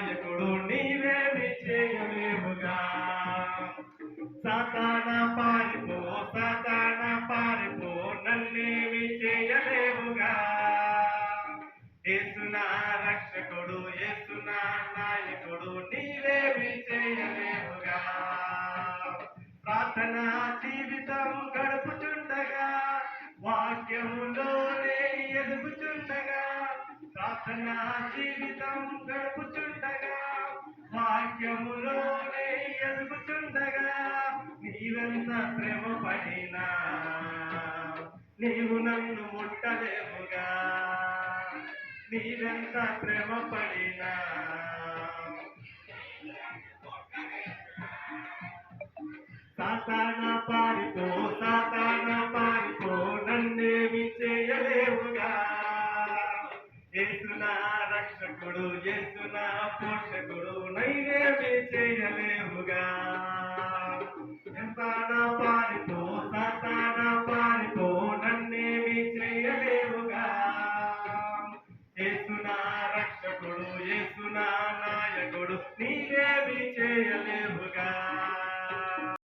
నాయకుడు నీవేమి చేయలేవుగా. సాతానా పారిపో, సాతానా పారిపో, నన్నేమి చేయలేవుగా. యేసు నా రక్షకుడు, యేసు నా నాయకుడు, నీవేమి చేయలేవుగా. ప్రార్థనా జీవితం గడుపుచుండగా, వాక్యములోనే ఎదుగుచుండగా, ప్రార్థనా జీవితం గడుపుచుండగా, వాక్యములోనే ఎదుగుచుండగా, నీవెంత శ్రమ పడినా నీవు నన్ను ముట్టలేవుగా. నీవెంత శ్రమ పడినా సాతానా పారిపో, సాతానా పారిపో, నన్నేమి చేయలేవుగా. యేసు నా రక్షకుడు, యేసు నా పోషకుడు, నన్నేమి చేయలేవుగా.